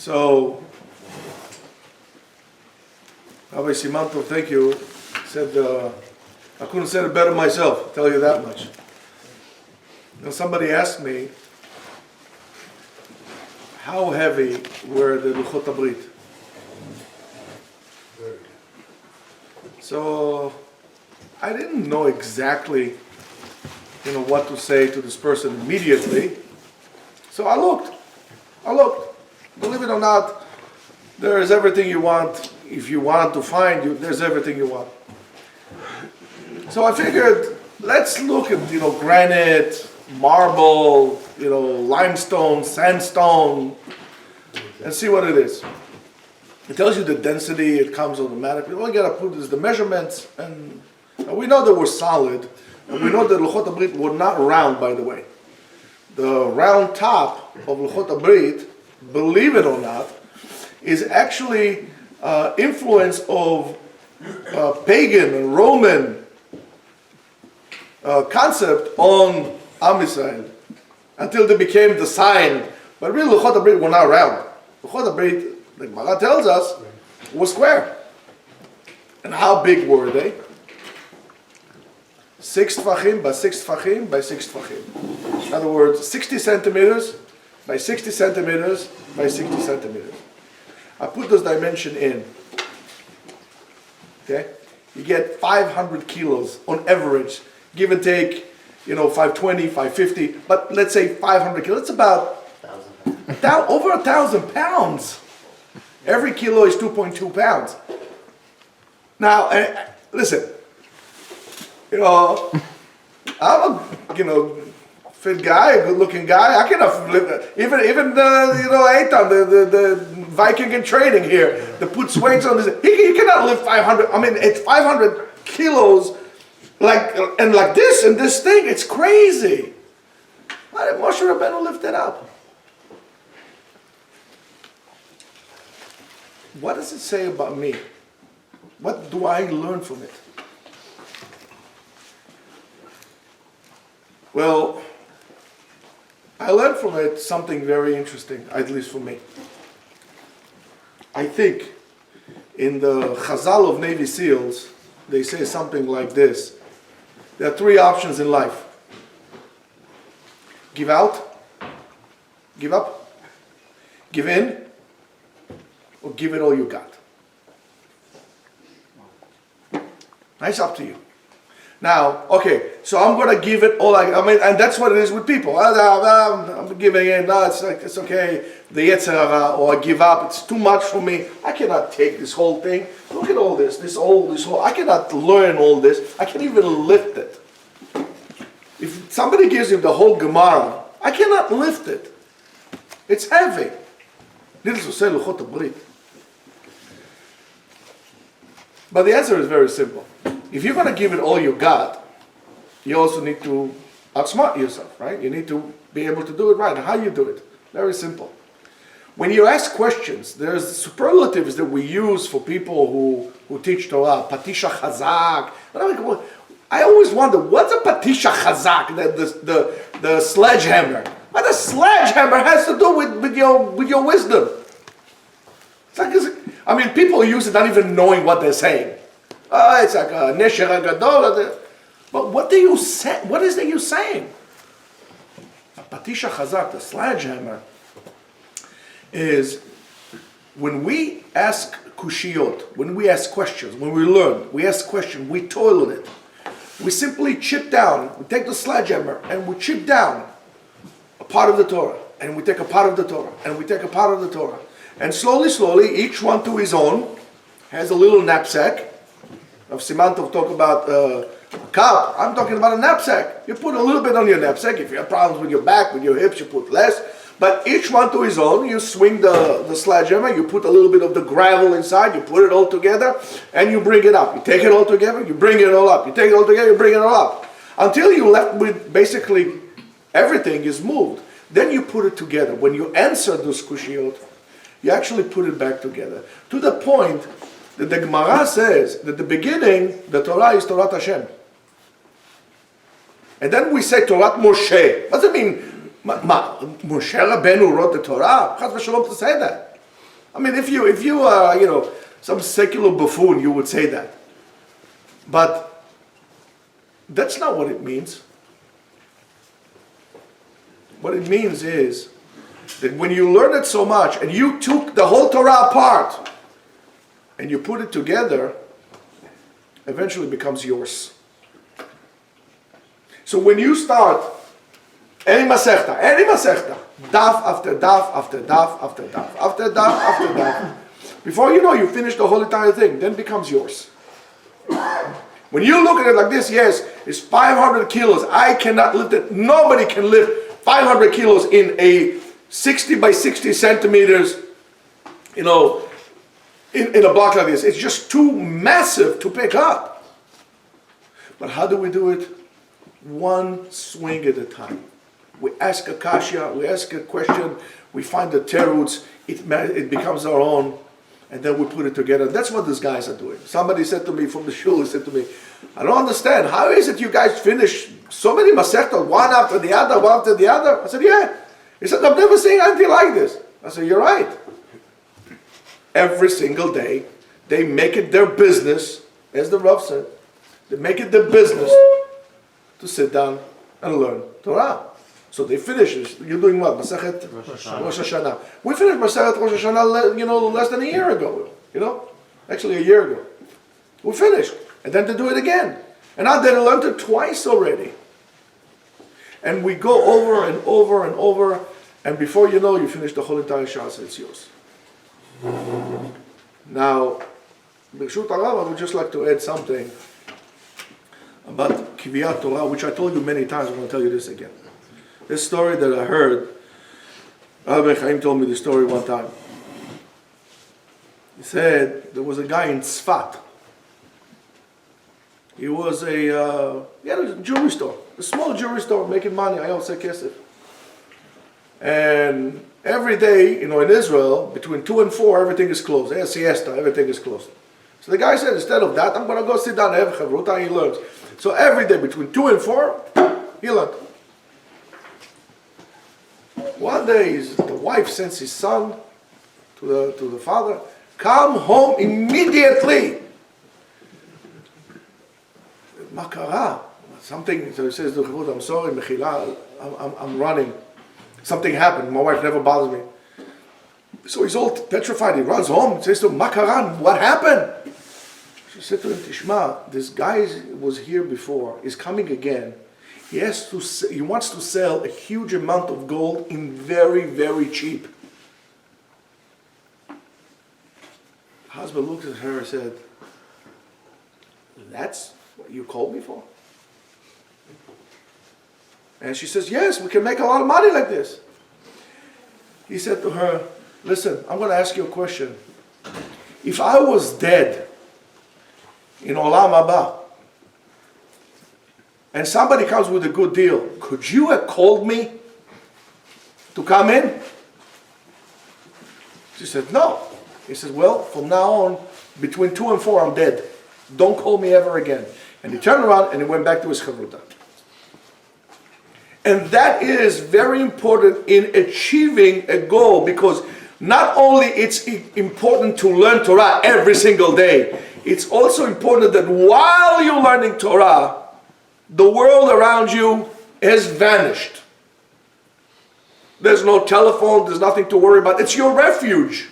So, Rabbi Simantov, thank you, said, I couldn't have said it better myself, I'll tell you that much. Now somebody asked me, how heavy were the Luchot HaBrit? So, I didn't know exactly, what to say to this person immediately. So I looked. Believe it or not, there is everything you want. If you want to find, there's everything you want. So I figured, let's look at, granite, marble, limestone, sandstone, and see what it is. It tells you the density, it comes automatically. All you gotta put is the measurements, and we know they were solid, and we know that Luchot HaBrit were not round, by the way. The round top of Luchot HaBrit, believe it or not, is actually influence of pagan and Roman concept on Am Yisrael, until they became the sign. But really, Luchot HaBrit were not round. Luchot HaBrit, the Gemara tells us, was square. And how big were they? 6 tfachim by 6 tfachim by 6 tfachim. In other words, 60 centimeters by 60 centimeters by 60 centimeters. I put this dimension in. Okay? You get 500 kilos on average, give and take, 520, 550, but let's say 500 kilos. It's about over 1,000 pounds. Every kilo is 2.2 pounds. Now, listen, I'm a, fit guy, a good-looking guy. I cannot live, even Eitan, the Viking in training here, that puts weights on this. He cannot lift 500. I mean, it's 500 kilos, like this and this thing. It's crazy. Why did Moshe Rabbeinu lift it up? What does it say about me? What do I learn from it? Well, I learned from it something very interesting, at least for me. I think in the Chazal of Navy SEALs, they say something like this. There are 3 options in life. Give out, give up, give in, or give it all you got. It's up to you. Now, okay, so I'm going to give it all and that's what it is with people. I'm giving in, no, it's okay, the Yetzer Hara, or I give up, it's too much for me. I cannot take this whole thing. Look at all this whole, I cannot learn all this. I can't even lift it. If somebody gives you the whole Gemara, I cannot lift it. It's heavy. Needless to say, Luchot HaBrit. But the answer is very simple. If you're going to give it all you got, you also need to outsmart yourself, right? You need to be able to do it right. How you do it? Very simple. When you ask questions, there's superlatives that we use for people who teach Torah. Patisha Chazak. I always wonder, what's a Patisha Chazak? The sledgehammer. What a sledgehammer has to do with your wisdom? People use it not even knowing what they're saying. It's like a Nesher Gadol. But what do you say? What is it you're saying? A Patisha Chazak, the sledgehammer, is when we ask kushiyot, when we ask questions, when we learn, we ask questions, we toil on it. We simply chip down. We take the sledgehammer and we chip down a part of the Torah, and we take a part of the Torah, and we take a part of the Torah, and slowly, each one to his own, has a little knapsack. Of Simantov talk about a cup. I'm talking about a knapsack. You put a little bit on your knapsack. If you have problems with your back, with your hips, you put less. But each one to his own. You swing the sledgehammer. You put a little bit of the gravel inside. You put it all together, and you bring it up. You take it all together. You bring it all up. You take it all together. You bring it all up, until you're left with basically everything is moved. Then you put it together. When you answer those kushiyot, you actually put it back together to the point that the Gemara says that the beginning, the Torah is Torah Hashem. And then we say Torah Moshe. What does it mean? Moshe Rabbeinu wrote the Torah? Chas v'shalom to say that. I mean, if you are, some secular buffoon, you would say that. But that's not what it means. What it means is that when you learn it so much and you took the whole Torah apart and you put it together, eventually it becomes yours. So when you start any masechta, daf after daf after daf after daf after daf after daf, before you know, you finish the whole entire thing, then it becomes yours. When you look at it like this, yes, it's 500 kilos. I cannot lift it. Nobody can lift 500 kilos in a 60 by 60 centimeters, in a block like this. It's just too massive to pick up. But how do we do it? One swing at a time. We ask a kasha, we ask a question, we find the teruts, it becomes our own, and then we put it together. That's what these guys are doing. Somebody said to me from the shul, he said to me, I don't understand, how is it you guys finish so many masechtas, one after the other, one after the other? I said, yeah. He said, I've never seen anything like this. I said, you're right. Every single day, they make it their business, as the Rav said, they make it their business to sit down and learn Torah. So they finish. You're doing what? Masechet Rosh Hashannah. We finished Masechet Rosh Hashannah, less than a year ago. Actually a year ago. We finished, and then to do it again. And now they learned it twice already. And we go over and over and over, and before you know, you finish the whole entire Shas, so it's yours. Now, B'Shut Harav, I would just like to add something about Kiviyat Torah, which I told you many times. I'm going to tell you this again. This story that I heard, Rabbi Chaim told me the story one time. He said there was a guy in Tzfat. He was he had a jewelry store, a small jewelry store, making money. I also kesef. And every day, in Israel, between 2 and 4, everything is closed. There's siesta, everything is closed. So the guy said, instead of that, I'm going to go sit down and have chavruta, and he learns. So every day, between 2 and 4, he learned. One day, the wife sends his son to the father, come home immediately. Makara, something. So he says to Chavruta, I'm sorry, Mechila, I'm running. Something happened. My wife never bothers me. So he's all petrified. He runs home. Says to him, Makaran, what happened? She said to him, Tishma, this guy was here before. He's coming again. He wants to sell a huge amount of gold in very, very cheap. The husband looked at her and said, that's what you called me for? And she says, yes, we can make a lot of money like this. He said to her, listen, I'm going to ask you a question. If I was dead in Olam Haba, and somebody comes with a good deal, could you have called me to come in? She said, no. He says, well, from now on, between 2 and 4, I'm dead. Don't call me ever again. And he turned around and he went back to his chavruta. And that is very important in achieving a goal, because not only it's important to learn Torah every single day, it's also important that while you're learning Torah, the world around you has vanished. There's no telephone, there's nothing to worry about. It's your refuge.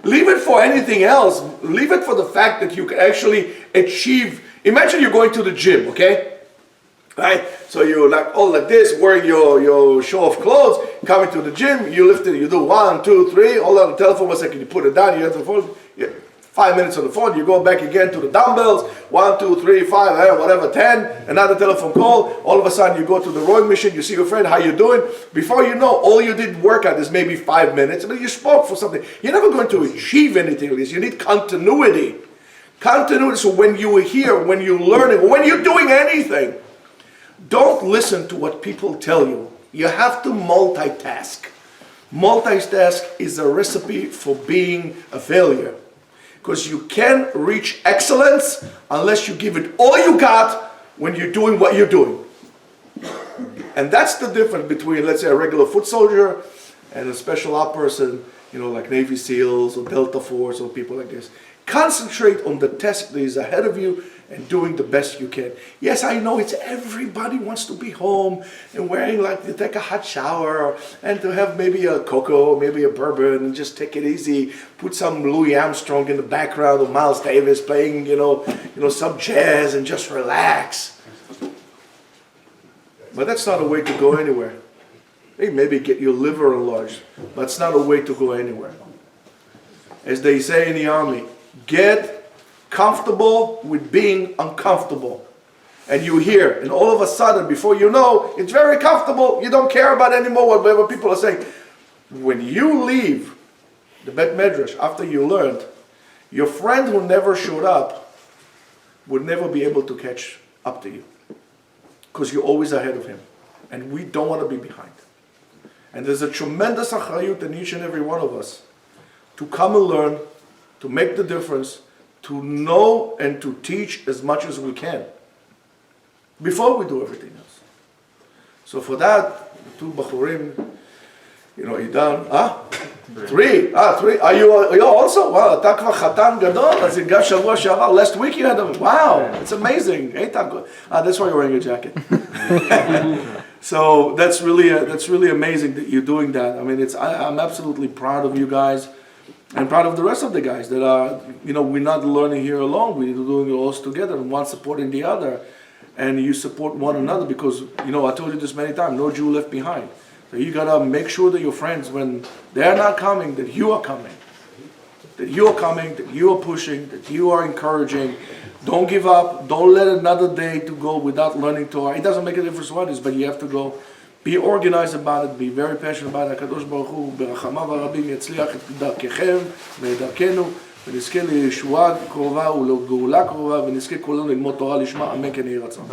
Leave it for anything else. Leave it for the fact that you can actually achieve. Imagine you're going to the gym, okay? Right? So you're like this, wearing your show-off clothes, coming to the gym, you lift it, you do 1, 2, 3, all on the telephone, 1 second, you put it down, you have the phone, 5 minutes on the phone, you go back again to the dumbbells, 1, 2, 3, 5, whatever, 10, another telephone call, all of a sudden you go to the rowing machine, you see your friend, how you doing? Before you know, all you did workout is maybe 5 minutes, but you spoke for something. You're never going to achieve anything like this. You need continuity. Continuity, so when you are here, when you're learning, when you're doing anything, don't listen to what people tell you. You have to multitask. Multitask is a recipe for being a failure. Because you can't reach excellence unless you give it all you got when you're doing what you're doing. And that's the difference between, let's say, a regular foot soldier and a special op person like Navy SEALs or Delta Force or people like this. Concentrate on the task that is ahead of you and doing the best you can. Yes, I know everybody wants to be home and to take a hot shower and to have maybe a cocoa, maybe a bourbon and just take it easy. Put some Louis Armstrong in the background or Miles Davis playing, some jazz and just relax. But that's not a way to go anywhere. Hey, maybe get your liver enlarged, but it's not a way to go anywhere. As they say in the army, get comfortable with being uncomfortable. And you hear, and all of a sudden, before you know, it's very comfortable, you don't care about anymore whatever people are saying. When you leave the Bet Medrash after you learned, your friend who never showed up would never be able to catch up to you. Because you're always ahead of him. And we don't want to be behind. And there's a tremendous achrayut in each and every one of us to come and learn, to make the difference, to know and to teach as much as we can before we do everything else. So for that, two Bachurim, Idan, three. Are you also? Wow, אתה כבר חתן גדול, אז גם שבוע שעבר, last week you had a, wow, it's amazing. That's why you're wearing a jacket. So that's really amazing that you're doing that. I mean, I'm absolutely proud of you guys. And proud of the rest of the guys that are, we're not learning here alone. We're doing it all together, and one supporting the other. And you support one another because, I told you this many times, no Jew left behind. So you got to make sure that your friends, when they're not coming, that you are coming. That you are coming, that you are pushing, that you are encouraging. Don't give up. Don't let another day to go without learning Torah. It doesn't make a difference what it is, but you have to go. Be organized about it, be very passionate about it. הקדוש ברוך הוא ברחמיו הרבים יצליח את דרככם ואת דרכנו ונזכה לישועה קרובה ולגאולה קרובה ונזכה כולנו ללמוד תורה לשמה, אמן כן יהי רצון.